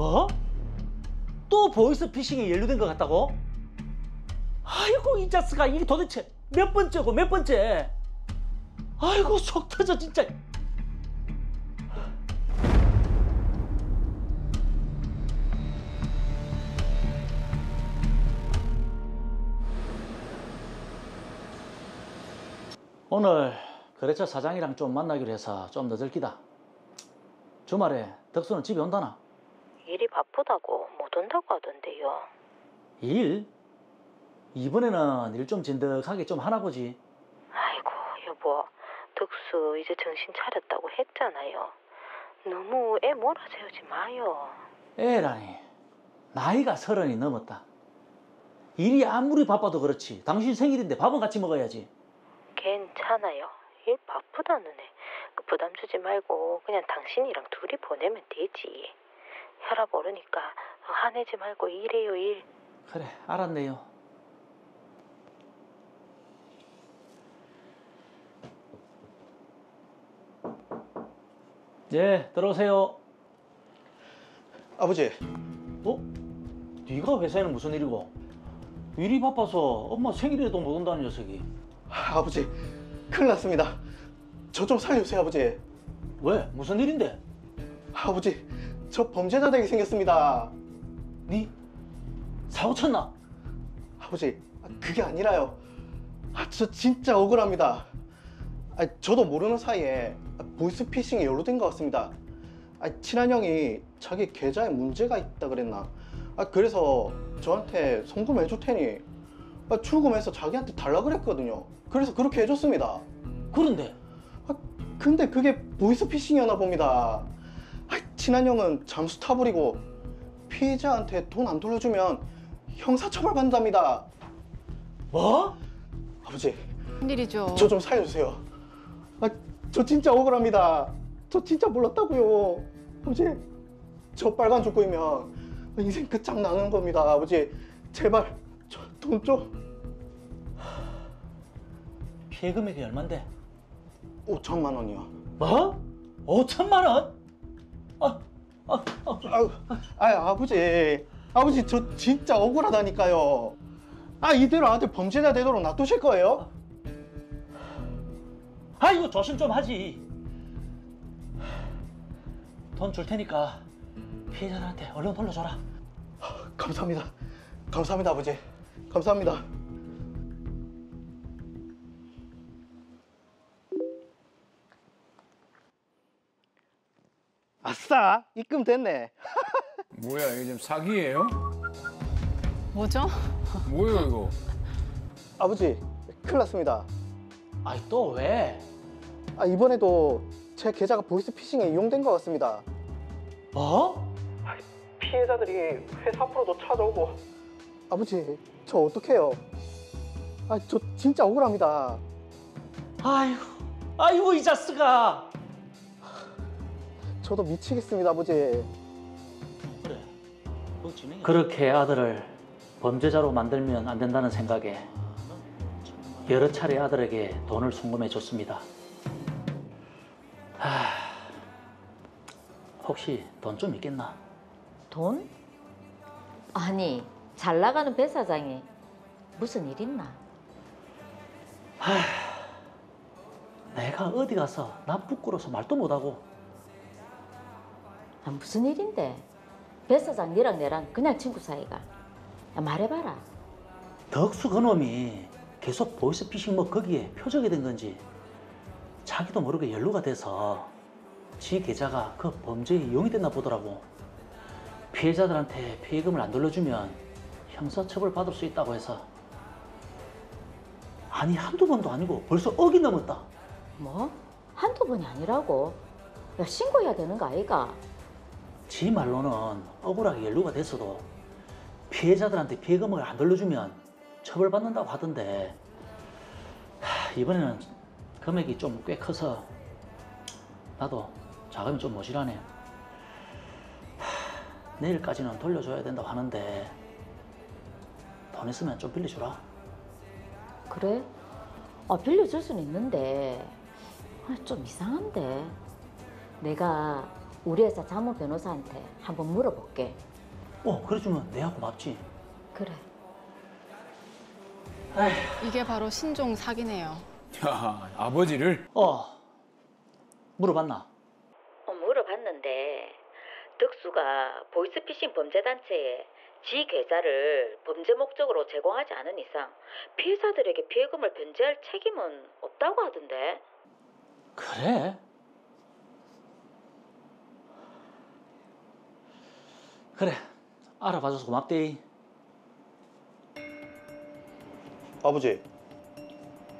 뭐? 또 보이스피싱에 연루된 것 같다고? 아이고 이 자스가 이게 도대체 몇 번째고 몇 번째? 아이고 속 터져 진짜. 오늘 거래처 사장이랑 좀 만나기로 해서 좀 늦을 기다. 주말에 덕수는 집에 온다나? 일이 바쁘다고 못 온다고 하던데요. 일? 이번에는 일 좀 진득하게 좀 하나 보지. 아이고 여보, 덕수 이제 정신 차렸다고 했잖아요. 너무 애 몰아세우지 마요. 애라니, 나이가 30이 넘었다. 일이 아무리 바빠도 그렇지 당신 생일인데 밥은 같이 먹어야지. 괜찮아요. 일 바쁘다는 애 그 부담 주지 말고 그냥 당신이랑 둘이 보내면 되지. 혈압 오르니까 화내지 말고 일해요 일. 그래 알았네요. 예, 들어오세요. 아버지, 어? 네가 회사에는 무슨 일이고? 일이 바빠서 엄마 생일에도 못 온다는 녀석이. 아버지, 큰일 났습니다. 저 좀 살려주세요, 아버지. 왜? 무슨 일인데? 아버지, 저 범죄자 되게 생겼습니다. 네? 사고 쳤나? 아버지, 그게 아니라요. 저 진짜 억울합니다. 저도 모르는 사이에 보이스피싱에 연루된 것 같습니다. 친한 형이 자기 계좌에 문제가 있다 그랬나? 그래서 저한테 송금해 줄 테니 출금해서 자기한테 달라 그랬거든요. 그래서 그렇게 해줬습니다. 그런데? 근데 그게 보이스피싱이었나 봅니다. 친한 형은 잠수 타버리고 피해자한테 돈 안 돌려주면 형사처벌 받는답니다. 뭐? 아버지, 일이죠. 저 좀 살려주세요. 저 진짜 억울합니다. 저 진짜 몰랐다고요. 아버지, 저 빨간 죽고이면 인생 끝장나는 겁니다. 아버지, 제발 저 돈 좀. 피해 금액이 얼만데? 5천만 원이요. 뭐? 5천만 원? 아버지 저 진짜 억울하다니까요. 이대로 아들 범죄자 되도록 놔두실 거예요? 아이고 조심 좀 하지. 돈 줄 테니까 피해자들한테 얼른 돌려줘라. 감사합니다. 감사합니다, 아버지. 감사합니다. 아싸! 입금 됐네. 뭐야, 이게 지금 사기예요? 뭐죠? 뭐예요, 이거? 아버지, 큰일 났습니다. 아이 또 왜? 이번에도 제 계좌가 보이스피싱에 이용된 것 같습니다. 뭐? 피해자들이 회사 앞으로도 찾아오고. 아버지, 저 어떡해요? 저 진짜 억울합니다. 아이고 이 자스가. 저도 미치겠습니다, 아버지. 그래. 그렇게 아들을 범죄자로 만들면 안 된다는 생각에 여러 차례 아들에게 돈을 송금해 줬습니다. 혹시 돈 좀 있겠나? 돈? 아니, 잘 나가는 배 사장이 무슨 일 있나? 내가 어디 가서 나 부끄러워서 말도 못하고. 무슨 일인데? 배 사장 니랑 내랑 그냥 친구 사이가. 말해봐라. 덕수 그놈이 계속 보이스피싱 뭐 거기에 표적이 된 건지 자기도 모르게 연루가 돼서 지 계좌가 그 범죄에 이용이 됐나 보더라고. 피해자들한테 피해금을 안 돌려주면 형사처벌 받을 수 있다고 해서. 아니 한두 번도 아니고 벌써 억이 넘었다. 뭐? 한두 번이 아니라고? 야, 신고해야 되는 거 아이가? 지 말로는 억울하게 연루가 됐어도 피해자들한테 피해금을 안 돌려주면 처벌받는다고 하던데 이번에는 금액이 좀 꽤 커서 나도 자금이 좀 모자라네. 내일까지는 돌려줘야 된다고 하는데 돈 있으면 좀 빌려주라. 그래? 빌려줄 수는 있는데 좀 이상한데. 내가 우리 회사 자문 변호사한테 한번 물어볼게. 그래주면 내가 고맙지. 그래. 이게 바로 신종 사기네요. 야, 아버지를? 물어봤나? 물어봤는데 덕수가 보이스피싱 범죄단체에 지 계좌를 범죄 목적으로 제공하지 않은 이상 피해자들에게 피해금을 변제할 책임은 없다고 하던데. 그래? 그래, 알아봐줘서 고맙대. 아버지,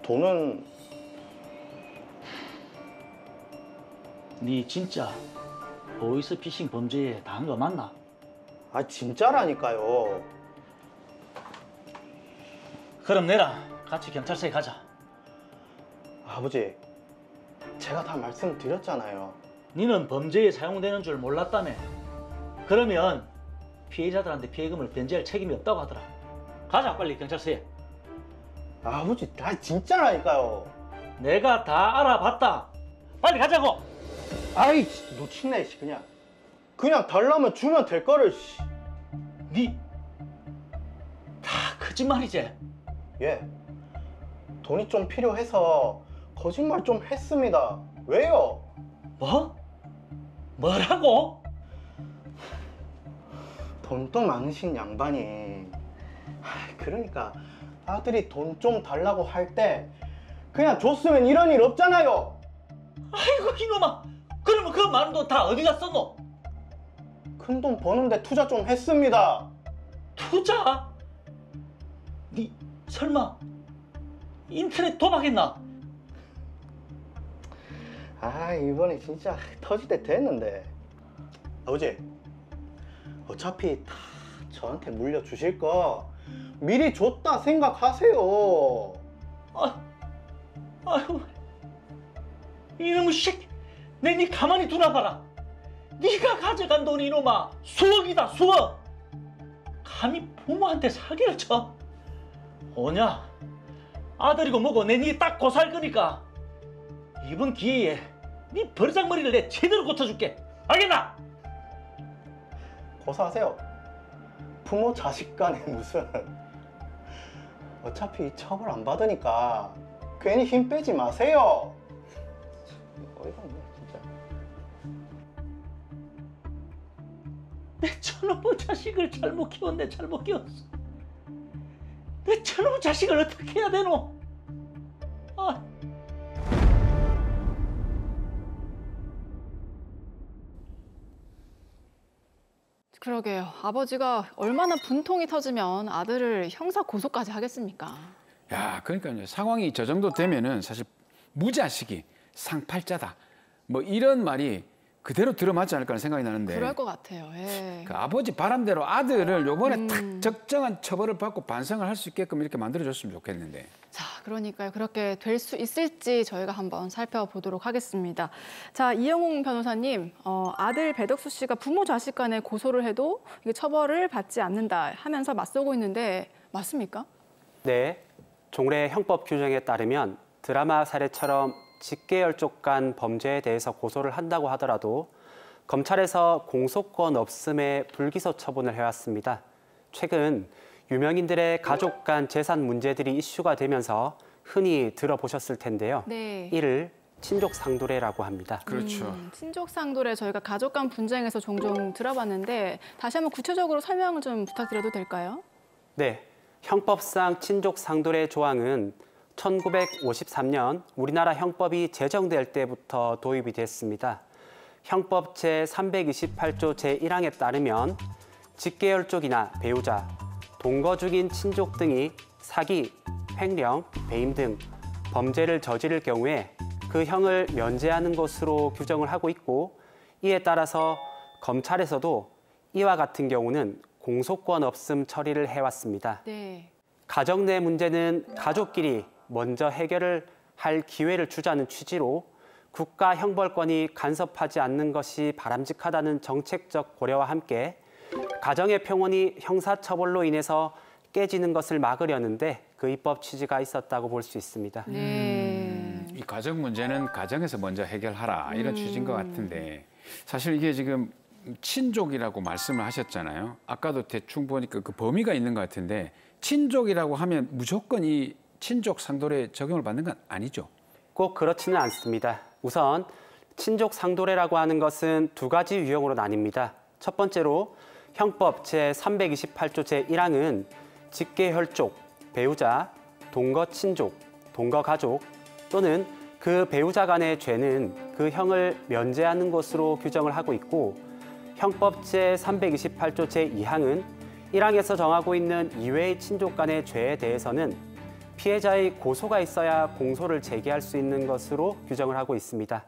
돈은 네 진짜 보이스피싱 범죄에 당한 거 맞나? 진짜라니까요. 그럼 내랑 같이 경찰서에 가자. 아버지, 제가 다 말씀드렸잖아요. 니는 범죄에 사용되는 줄 몰랐다며. 그러면 피해자들한테 피해금을 변제할 책임이 없다고 하더라. 가자, 빨리 경찰서에. 아버지, 진짜라니까요. 내가 다 알아봤다. 빨리 가자고. 아이, 놓치네, 그냥 달라면 주면 될 거를. 니 다 거짓말이지? 예, 돈이 좀 필요해서 거짓말 좀 했습니다. 왜요? 뭐? 뭐라고? 돈도 많으신 양반이, 그러니까 아들이 돈 좀 달라고 할 때 그냥 줬으면 이런 일 없잖아요. 아이고 이놈아, 그러면 그 많은 돈 다 어디 갔었노? 큰 돈 버는데 투자 좀 했습니다. 투자? 니 설마 인터넷 도박했나? 이번에 진짜 터질 때 됐는데. 아버지, 어차피 다 저한테 물려주실 거 미리 줬다 생각하세요. 아유, 이놈의 새끼, 내 니 가만히 두나 봐라. 네가 가져간 돈이 이놈아 수억이다, 수억. 감히 부모한테 사기를 쳐? 오냐, 아들이고 뭐고 내 니 딱 고살 거니까 이번 기회에 네 버르장머리를 내 제대로 고쳐줄게. 알겠나? 고사하세요. 부모 자식 간에 무슨. 어차피 처벌 안 받으니까 괜히 힘 빼지 마세요. 어이가 없네 진짜. 내 저놈의 자식을 잘못 키웠네. 잘못 키웠어. 내 저놈의 자식을 어떻게 해야 되노? 그러게요. 아버지가 얼마나 분통이 터지면 아들을 형사 고소까지 하겠습니까? 야, 그러니까요. 상황이 저 정도 되면은 사실 무자식이 상팔자다. 뭐 이런 말이 그대로 들어맞지 않을까 하는 생각이 나는데. 그럴 것 같아요. 예. 그 아버지 바람대로 아들을 요번에 탁 적정한 처벌을 받고 반성을 할 수 있게끔 이렇게 만들어줬으면 좋겠는데. 자, 그러니까요. 그렇게 될 수 있을지 저희가 한번 살펴보도록 하겠습니다. 자, 이영웅 변호사님, 아들 배덕수 씨가 부모 자식 간에 고소를 해도 이게 처벌을 받지 않는다 하면서 맞서고 있는데 맞습니까? 네, 종래 형법 규정에 따르면 드라마 사례처럼 직계열족 간 범죄에 대해서 고소를 한다고 하더라도 검찰에서 공소권 없음에 불기소 처분을 해왔습니다. 최근 유명인들의 가족 간 재산 문제들이 이슈가 되면서 흔히 들어보셨을 텐데요. 네. 이를 친족 상도례라고 합니다. 그렇죠. 친족 상도례 저희가 가족 간 분쟁에서 종종 들어봤는데 다시 한번 구체적으로 설명을 좀 부탁드려도 될까요? 네, 형법상 친족 상도례 조항은 1953년 우리나라 형법이 제정될 때부터 도입이 됐습니다. 형법 제328조 제1항에 따르면 직계열족이나 배우자, 동거 중인 친족 등이 사기, 횡령, 배임 등 범죄를 저지를 경우에 그 형을 면제하는 것으로 규정을 하고 있고, 이에 따라서 검찰에서도 이와 같은 경우는 공소권 없음 처리를 해왔습니다. 네. 가정 내 문제는 가족끼리 먼저 해결을 할 기회를 주자는 취지로 국가 형벌권이 간섭하지 않는 것이 바람직하다는 정책적 고려와 함께 가정의 평온이 형사처벌로 인해서 깨지는 것을 막으려는데 그 입법 취지가 있었다고 볼 수 있습니다. 네. 이 가정 문제는 가정에서 먼저 해결하라 이런 취지인 것 같은데 사실 이게 지금 친족이라고 말씀을 하셨잖아요. 아까도 대충 보니까 그 범위가 있는 것 같은데 친족이라고 하면 무조건 이 친족 상도례 적용을 받는 건 아니죠? 꼭 그렇지는 않습니다. 우선 친족 상도례라고 하는 것은 두 가지 유형으로 나뉩니다. 첫 번째로 형법 제328조 제1항은 직계혈족, 배우자, 동거친족, 동거가족 또는 그 배우자 간의 죄는 그 형을 면제하는 것으로 규정을 하고 있고 형법 제328조 제2항은 1항에서 정하고 있는 이외의 친족 간의 죄에 대해서는 피해자의 고소가 있어야 공소를 제기할 수 있는 것으로 규정을 하고 있습니다.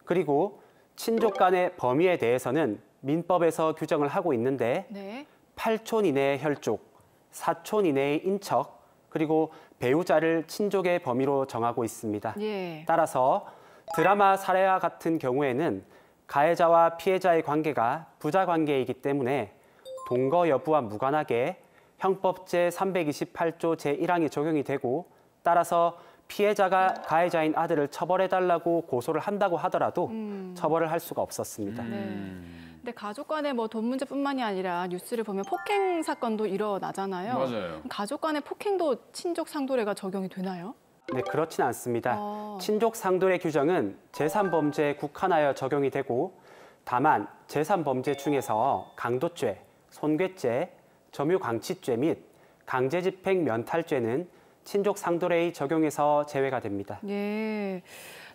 그리고 친족 간의 범위에 대해서는 민법에서 규정을 하고 있는데 네. 8촌 이내의 혈족, 4촌 이내의 인척, 그리고 배우자를 친족의 범위로 정하고 있습니다. 예. 따라서 드라마 사례와 같은 경우에는 가해자와 피해자의 관계가 부자 관계이기 때문에 동거 여부와 무관하게 형법 제328조 제1항이 적용이 되고 따라서 피해자가 가해자인 아들을 처벌해달라고 고소를 한다고 하더라도 처벌을 할 수가 없었습니다. 근데 가족 간의 뭐 돈 문제뿐만이 아니라 뉴스를 보면 폭행 사건도 일어나잖아요. 맞아요. 가족 간의 폭행도 친족 상도례가 적용이 되나요? 네, 그렇진 않습니다. 어. 친족 상도례 규정은 제3범죄에 국한하여 적용이 되고 다만 제3범죄 중에서 강도죄, 손괴죄, 점유강치죄 및 강제집행 면탈죄는 친족 상도례의 적용에서 제외가 됩니다. 예.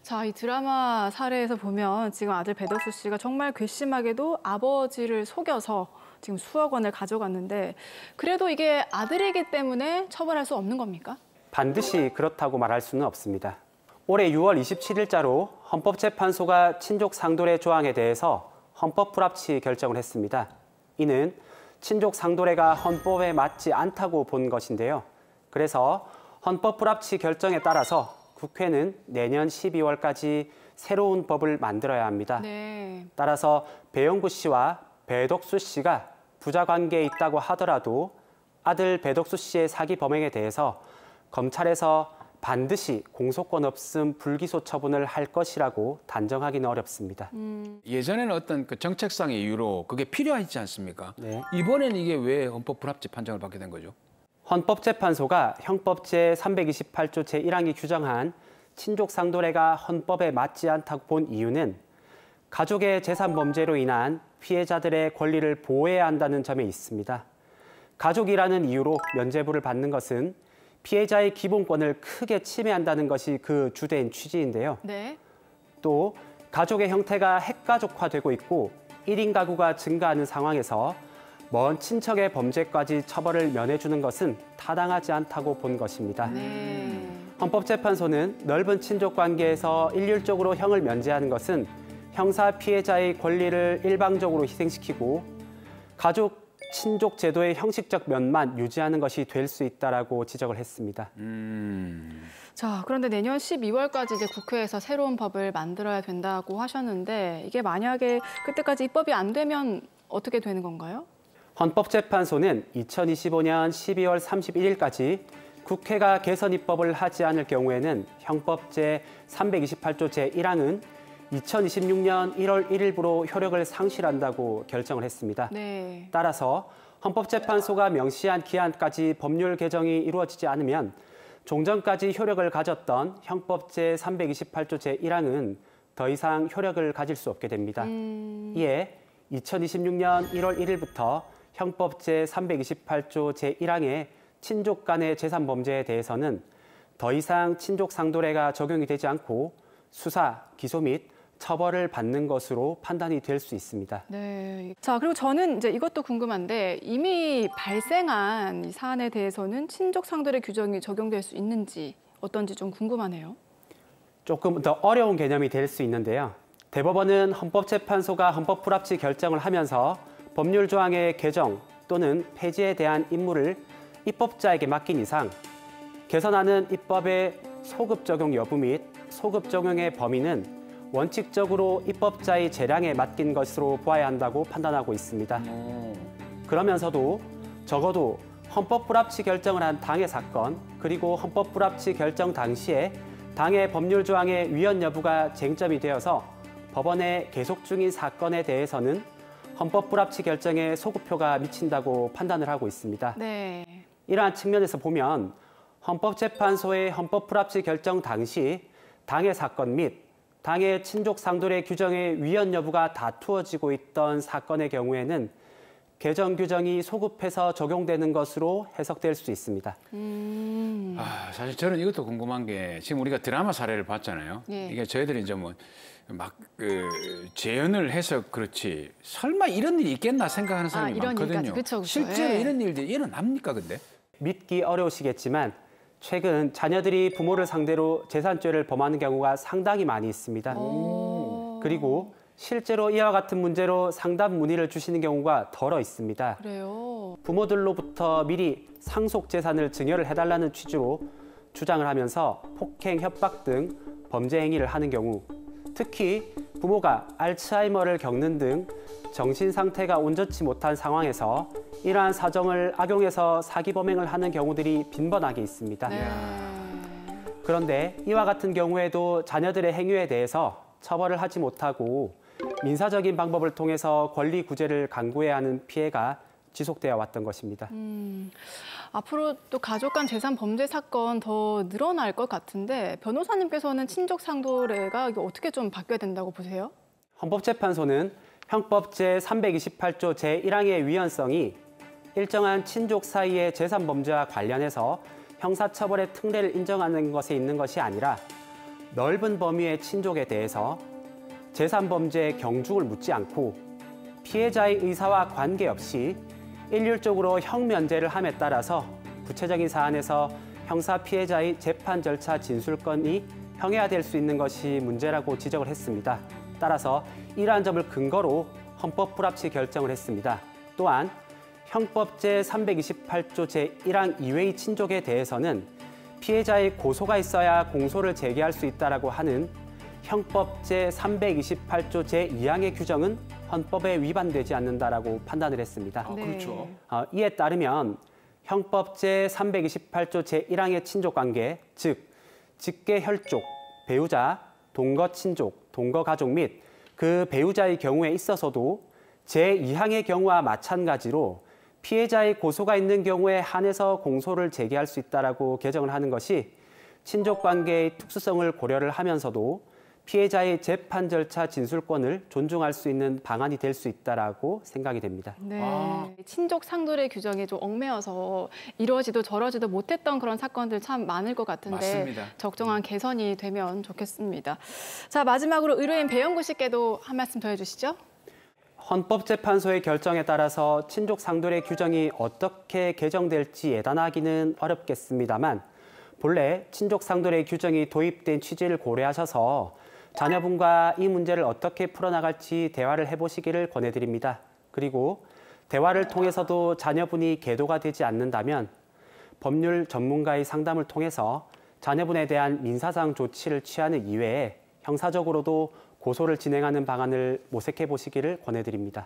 자, 이 드라마 사례에서 보면 지금 아들 배덕수 씨가 정말 괘씸하게도 아버지를 속여서 지금 수억 원을 가져갔는데 그래도 이게 아들이기 때문에 처벌할 수 없는 겁니까? 반드시 그렇다고 말할 수는 없습니다. 올해 6월 27일자로 헌법재판소가 친족 상도례 조항에 대해서 헌법 불합치 결정을 했습니다. 이는 친족 상도례가 헌법에 맞지 않다고 본 것인데요. 그래서 헌법 불합치 결정에 따라서 국회는 내년 12월까지 새로운 법을 만들어야 합니다. 네. 따라서 배영구 씨와 배덕수 씨가 부자 관계에 있다고 하더라도 아들 배덕수 씨의 사기 범행에 대해서 검찰에서 반드시 공소권 없음 불기소 처분을 할 것이라고 단정하기는 어렵습니다. 예전에는 어떤 그 정책상의 이유로 그게 필요하지 않습니까? 네. 이번에는 이게 왜 헌법 불합치 판정을 받게 된 거죠? 헌법재판소가 형법 제328조 제1항이 규정한 친족 상도례가 헌법에 맞지 않다고 본 이유는 가족의 재산 범죄로 인한 피해자들의 권리를 보호해야 한다는 점에 있습니다. 가족이라는 이유로 면죄부를 받는 것은 피해자의 기본권을 크게 침해한다는 것이 그 주된 취지인데요. 네. 또 가족의 형태가 핵가족화되고 있고 1인 가구가 증가하는 상황에서 먼 친척의 범죄까지 처벌을 면해주는 것은 타당하지 않다고 본 것입니다. 네. 헌법재판소는 넓은 친족 관계에서 일률적으로 형을 면제하는 것은 형사 피해자의 권리를 일방적으로 희생시키고 가족 친족 제도의 형식적 면만 유지하는 것이 될 수 있다라고 지적을 했습니다. 자, 그런데 내년 12월까지 이제 국회에서 새로운 법을 만들어야 된다고 하셨는데 이게 만약에 그때까지 입법이 안 되면 어떻게 되는 건가요? 헌법재판소는 2025년 12월 31일까지 국회가 개선 입법을 하지 않을 경우에는 형법 제328조 제1항은 2026년 1월 1일부로 효력을 상실한다고 결정을 했습니다. 네. 따라서 헌법재판소가 명시한 기한까지 법률 개정이 이루어지지 않으면 종전까지 효력을 가졌던 형법 제328조 제1항은 더 이상 효력을 가질 수 없게 됩니다. 이에 2026년 1월 1일부터 형법 제328조 제1항의 친족 간의 재산 범죄에 대해서는 더 이상 친족 상도례가 적용이 되지 않고 수사, 기소 및 처벌을 받는 것으로 판단이 될 수 있습니다. 네. 자, 그리고 저는 이제 이것도 궁금한데 이미 발생한 이 사안에 대해서는 친족 상도례 규정이 적용될 수 있는지 어떤지 좀 궁금하네요. 조금 더 어려운 개념이 될 수 있는데요. 대법원은 헌법재판소가 헌법 불합치 결정을 하면서 법률 조항의 개정 또는 폐지에 대한 임무를 입법자에게 맡긴 이상 개선하는 입법의 소급 적용 여부 및 소급 적용의 범위는 원칙적으로 입법자의 재량에 맡긴 것으로 보아야 한다고 판단하고 있습니다. 그러면서도 적어도 헌법 불합치 결정을 한 당의 사건 그리고 헌법 불합치 결정 당시에 당의 법률 조항의 위헌 여부가 쟁점이 되어서 법원에 계속 중인 사건에 대해서는 헌법 불합치 결정에 소급효가 미친다고 판단을 하고 있습니다. 네. 이러한 측면에서 보면 헌법재판소의 헌법 불합치 결정 당시 당해 사건 및 당해 친족 상돌의 규정의 위헌 여부가 다투어지고 있던 사건의 경우에는 개정 규정이 소급해서 적용되는 것으로 해석될 수 있습니다. 사실 저는 이것도 궁금한 게 지금 우리가 드라마 사례를 봤잖아요. 예. 이게 저희들이 이제 뭐 막 재현을 해서 그렇지 설마 이런 일이 있겠나 생각하는 사람이 이런 많거든요. 일까지. 그쵸. 실제로 예. 이런 일들이 일어납니까 근데? 믿기 어려우시겠지만 최근 자녀들이 부모를 상대로 재산죄를 범하는 경우가 상당히 많이 있습니다. 그리고 실제로 이와 같은 문제로 상담 문의를 주시는 경우가 덜어 있습니다. 그래요. 부모들로부터 미리 상속 재산을 증여를 해달라는 취지로 주장을 하면서 폭행, 협박 등 범죄 행위를 하는 경우, 특히 부모가 알츠하이머를 겪는 등 정신 상태가 온전치 못한 상황에서 이러한 사정을 악용해서 사기 범행을 하는 경우들이 빈번하게 있습니다. 네. 그런데 이와 같은 경우에도 자녀들의 행위에 대해서 처벌을 하지 못하고 민사적인 방법을 통해서 권리 구제를 강구해야 하는 피해가 지속되어 왔던 것입니다. 앞으로 또 가족 간 재산 범죄 사건 더 늘어날 것 같은데 변호사님께서는 친족 상도례가 이게 어떻게 좀 바뀌어야 된다고 보세요? 헌법재판소는 형법 제328조 제1항의 위헌성이 일정한 친족 사이의 재산 범죄와 관련해서 형사처벌의 특례를 인정하는 것에 있는 것이 아니라 넓은 범위의 친족에 대해서 재산 범죄의 경중을 묻지 않고 피해자의 의사와 관계없이 일률적으로 형면제를 함에 따라서 구체적인 사안에서 형사 피해자의 재판 절차 진술권이 형해화될 수 있는 것이 문제라고 지적을 했습니다. 따라서 이러한 점을 근거로 헌법 불합치 결정을 했습니다. 또한 형법 제328조 제1항 이외의 친족에 대해서는 피해자의 고소가 있어야 공소를 제기할 수 있다라고 하는 형법 제328조 제2항의 규정은 헌법에 위반되지 않는다라고 판단을 했습니다. 네. 그렇죠. 이에 따르면 형법 제328조 제1항의 친족관계, 즉 직계혈족, 배우자, 동거친족, 동거가족 및 그 배우자의 경우에 있어서도 제2항의 경우와 마찬가지로 피해자의 고소가 있는 경우에 한해서 공소를 제기할 수 있다라고 개정을 하는 것이 친족관계의 특수성을 고려를 하면서도 피해자의 재판 절차 진술권을 존중할 수 있는 방안이 될 수 있다라고 생각이 됩니다. 네. 친족 상도례 규정이 좀 얽매여서 이러지도 저러지도 못했던 그런 사건들 참 많을 것 같은데 맞습니다. 적정한 개선이 되면 좋겠습니다. 자, 마지막으로 의뢰인 배영구 씨께도 한 말씀 더 해주시죠. 헌법재판소의 결정에 따라서 친족 상도례 규정이 어떻게 개정될지 예단하기는 어렵겠습니다만 본래 친족 상도례 규정이 도입된 취지를 고려하셔서 자녀분과 이 문제를 어떻게 풀어나갈지 대화를 해보시기를 권해드립니다. 그리고 대화를 통해서도 자녀분이 계도가 되지 않는다면 법률 전문가의 상담을 통해서 자녀분에 대한 민사상 조치를 취하는 이외에 형사적으로도 고소를 진행하는 방안을 모색해 보시기를 권해드립니다.